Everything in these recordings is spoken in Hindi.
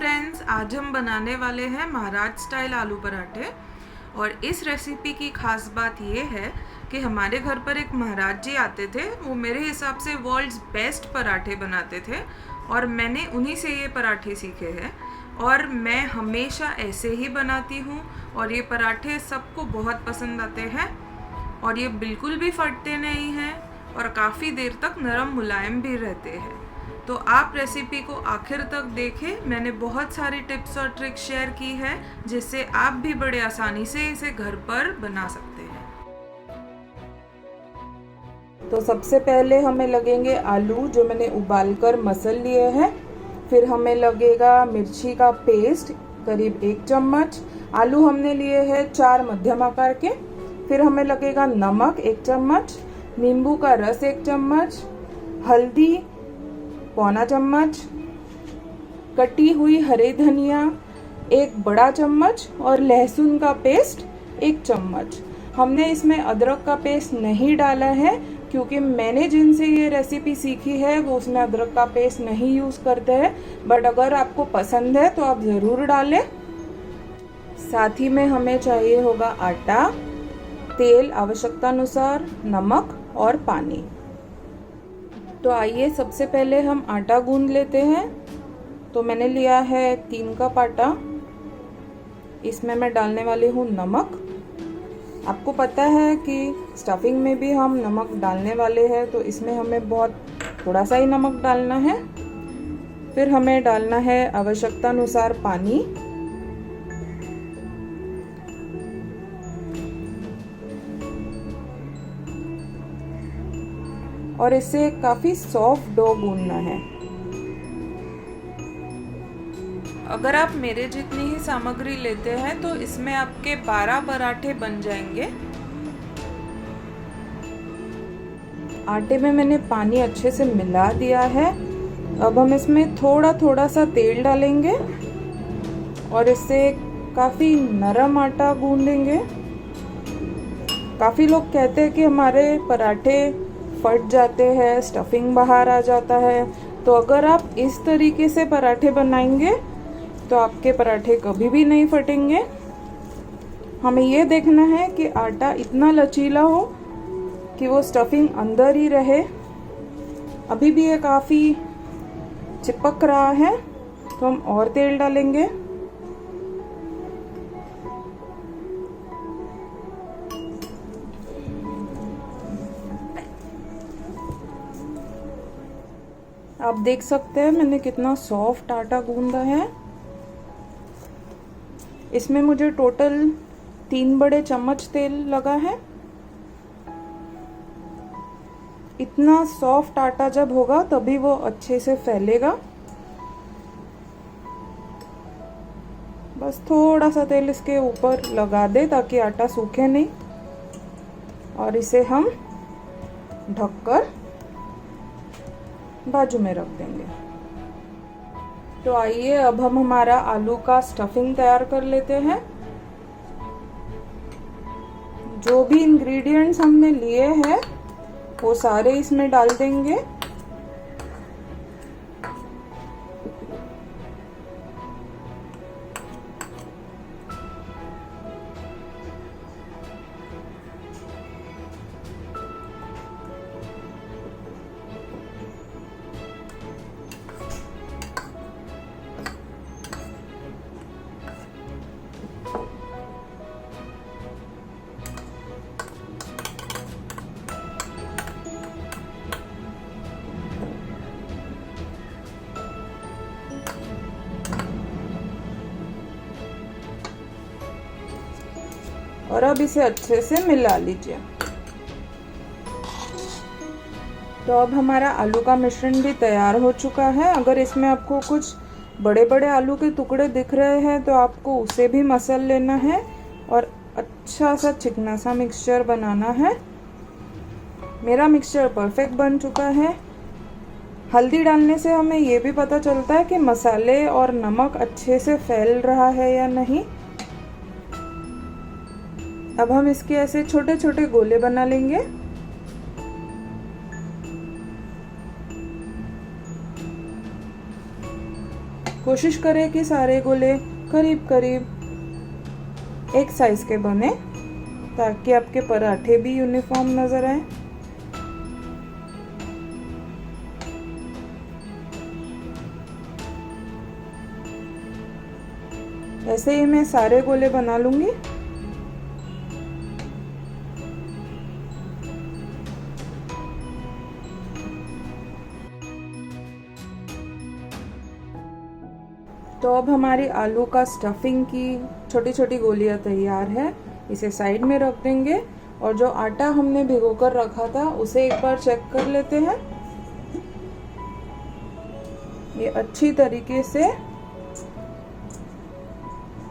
फ्रेंड्स, आज हम बनाने वाले हैं महाराज स्टाइल आलू पराठे। और इस रेसिपी की ख़ास बात ये है कि हमारे घर पर एक महाराज जी आते थे। वो मेरे हिसाब से वर्ल्ड्स बेस्ट पराठे बनाते थे और मैंने उन्हीं से ये पराठे सीखे हैं और मैं हमेशा ऐसे ही बनाती हूँ और ये पराठे सबको बहुत पसंद आते हैं और ये बिल्कुल भी फटते नहीं हैं और काफ़ी देर तक नरम मुलायम भी रहते हैं। तो आप रेसिपी को आखिर तक देखें। मैंने बहुत सारी टिप्स और ट्रिक्स शेयर की है जिससे आप भी बड़े आसानी से इसे घर पर बना सकते हैं। तो सबसे पहले हमें लगेंगे आलू जो मैंने उबालकर मसल लिए हैं। फिर हमें लगेगा मिर्ची का पेस्ट करीब 1 चम्मच। आलू हमने लिए हैं 4 मध्यम आकार के। फिर हमें लगेगा नमक 1 चम्मच, नींबू का रस 1 चम्मच, हल्दी पौना चम्मच, कटी हुई हरी धनिया 1 बड़ा चम्मच और लहसुन का पेस्ट 1 चम्मच। हमने इसमें अदरक का पेस्ट नहीं डाला है क्योंकि मैंने जिनसे ये रेसिपी सीखी है वो उसमें अदरक का पेस्ट नहीं यूज़ करते हैं, बट अगर आपको पसंद है तो आप ज़रूर डालें। साथ ही में हमें चाहिए होगा आटा, तेल आवश्यकता अनुसार, नमक और पानी। तो आइए सबसे पहले हम आटा गूंद लेते हैं। तो मैंने लिया है 3 कप आटा। इसमें मैं डालने वाली हूँ नमक। आपको पता है कि स्टफिंग में भी हम नमक डालने वाले हैं, तो इसमें हमें बहुत थोड़ा सा ही नमक डालना है। फिर हमें डालना है आवश्यकता अनुसार पानी। और इसे काफ़ी सॉफ्ट डो गूंदना है। अगर आप मेरे जितनी ही सामग्री लेते हैं तो इसमें आपके 12 पराठे बन जाएंगे। आटे में मैंने पानी अच्छे से मिला दिया है। अब हम इसमें थोड़ा थोड़ा सा तेल डालेंगे और इससे काफ़ी नरम आटा गूंदेंगे। काफ़ी लोग कहते हैं कि हमारे पराठे फट जाते हैं, स्टफिंग बाहर आ जाता है। तो अगर आप इस तरीके से पराठे बनाएंगे तो आपके पराठे कभी भी नहीं फटेंगे। हमें ये देखना है कि आटा इतना लचीला हो कि वो स्टफिंग अंदर ही रहे। अभी भी ये काफ़ी चिपक रहा है तो हम और तेल डालेंगे। आप देख सकते हैं मैंने कितना सॉफ्ट आटा गूंदा है। इसमें मुझे टोटल 3 बड़े चम्मच तेल लगा है। इतना सॉफ्ट आटा जब होगा तभी वो अच्छे से फैलेगा। बस थोड़ा सा तेल इसके ऊपर लगा दे ताकि आटा सूखे नहीं, और इसे हम ढककर बाजू में रख देंगे। तो आइए अब हम हमारा आलू का स्टफिंग तैयार कर लेते हैं। जो भी इंग्रेडिएंट्स हमने लिए हैं वो सारे इसमें डाल देंगे। और अब इसे अच्छे से मिला लीजिए। तो अब हमारा आलू का मिश्रण भी तैयार हो चुका है। अगर इसमें आपको कुछ बड़े बड़े आलू के टुकड़े दिख रहे हैं तो आपको उसे भी मसल लेना है और अच्छा सा चिकना सा मिक्सचर बनाना है। मेरा मिक्सचर परफेक्ट बन चुका है। हल्दी डालने से हमें ये भी पता चलता है कि मसाले और नमक अच्छे से फैल रहा है या नहीं। अब हम इसके ऐसे छोटे छोटे गोले बना लेंगे। कोशिश करें कि सारे गोले करीब करीब एक साइज के बने, ताकि आपके पराठे भी यूनिफॉर्म नज़र आए। ऐसे ही मैं सारे गोले बना लूंगी। तो अब हमारी आलू का स्टफिंग की छोटी छोटी गोलियां तैयार है। इसे साइड में रख देंगे और जो आटा हमने भिगोकर रखा था उसे एक बार चेक कर लेते हैं। ये अच्छी तरीके से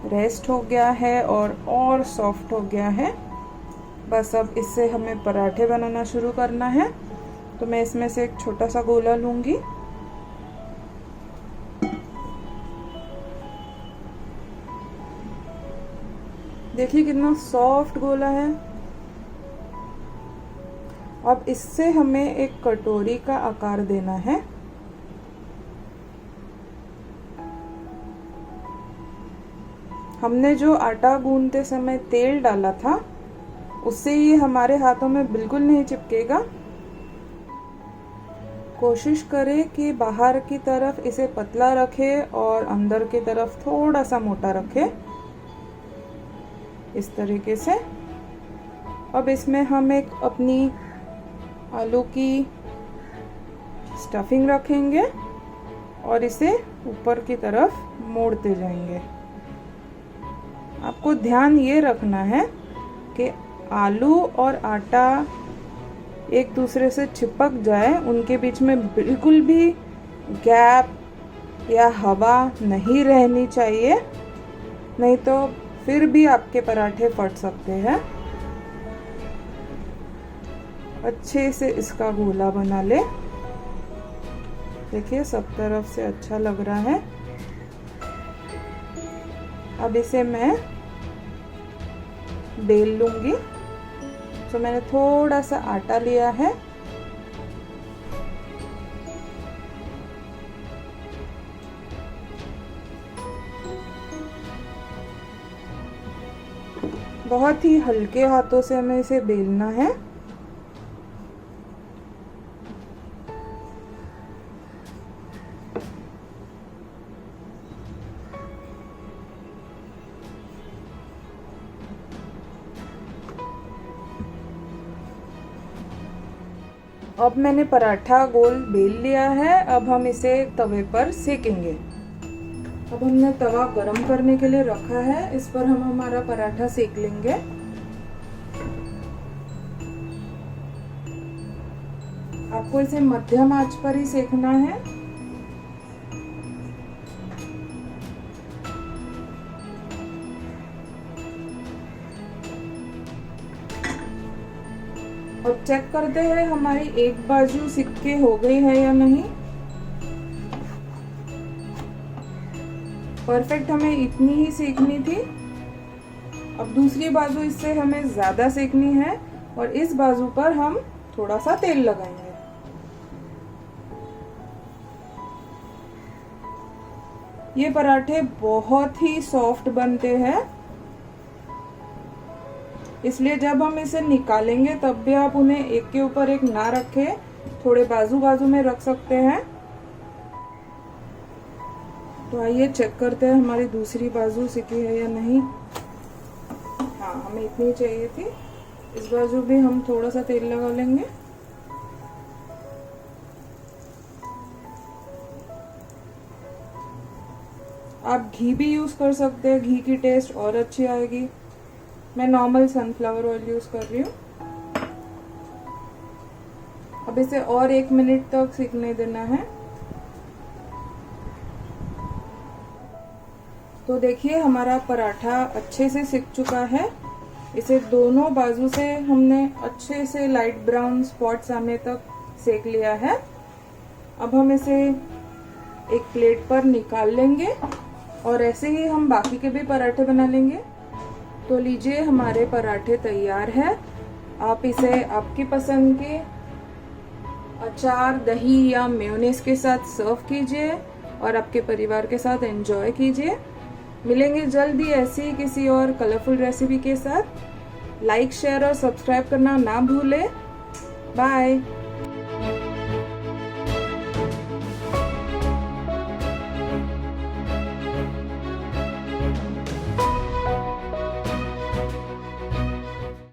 रेस्ट हो गया है और सॉफ्ट हो गया है। बस अब इससे हमें पराठे बनाना शुरू करना है। तो मैं इसमें से एक छोटा सा गोला लूंगी। देखिए कितना सॉफ्ट गोला है। अब इससे हमें एक कटोरी का आकार देना है। हमने जो आटा गूंथते समय तेल डाला था उससे ये हमारे हाथों में बिल्कुल नहीं चिपकेगा। कोशिश करें कि बाहर की तरफ इसे पतला रखें और अंदर की तरफ थोड़ा सा मोटा रखें, इस तरीके से। अब इसमें हम एक अपनी आलू की स्टफिंग रखेंगे और इसे ऊपर की तरफ मोड़ते जाएंगे। आपको ध्यान ये रखना है कि आलू और आटा एक दूसरे से चिपक जाए, उनके बीच में बिल्कुल भी गैप या हवा नहीं रहनी चाहिए, नहीं तो फिर भी आपके पराठे फट सकते हैं। अच्छे से इसका गोला बना ले। देखिए सब तरफ से अच्छा लग रहा है। अब इसे मैं बेल लूंगी। तो मैंने थोड़ा सा आटा लिया है। बहुत ही हल्के हाथों से हमें इसे बेलना है। अब मैंने पराठा गोल बेल लिया है। अब हम इसे तवे पर सेकेंगे। अब हमने तवा गरम करने के लिए रखा है, इस पर हम हमारा पराठा सेक लेंगे। आपको इसे मध्यम आंच पर ही सेकना है। अब चेक करते हैं हमारी एक बाजू सिक के हो गई है या नहीं। परफेक्ट हमें इतनी ही सेकनी थी। अब दूसरी बाजू इससे हमें ज्यादा सेकनी है और इस बाजू पर हम थोड़ा सा तेल लगाएंगे। ये पराठे बहुत ही सॉफ्ट बनते हैं, इसलिए जब हम इसे निकालेंगे तब भी आप उन्हें एक के ऊपर एक ना रखें, थोड़े बाजू बाजू में रख सकते हैं। तो आइए चेक करते हैं हमारी दूसरी बाजू सिकी है या नहीं। हाँ, हमें इतनी चाहिए थी। इस बाजू भी हम थोड़ा सा तेल लगा लेंगे। आप घी भी यूज कर सकते हैं, घी की टेस्ट और अच्छी आएगी। मैं नॉर्मल सनफ्लावर ऑयल यूज कर रही हूँ। अब इसे और 1 मिनट तक सेकने देना है। तो देखिए हमारा पराठा अच्छे से सिक चुका है। इसे दोनों बाजू से हमने अच्छे से लाइट ब्राउन स्पॉट्स आने तक सेक लिया है। अब हम इसे एक प्लेट पर निकाल लेंगे और ऐसे ही हम बाकी के भी पराठे बना लेंगे। तो लीजिए हमारे पराठे तैयार है। आप इसे आपकी पसंद के अचार, दही या मेयोनेज़ के साथ सर्व कीजिए और आपके परिवार के साथ एंजॉय कीजिए। मिलेंगे जल्दी ऐसी ही किसी और कलरफुल रेसिपी के साथ। लाइक, शेयर और सब्सक्राइब करना ना भूलें। बाय।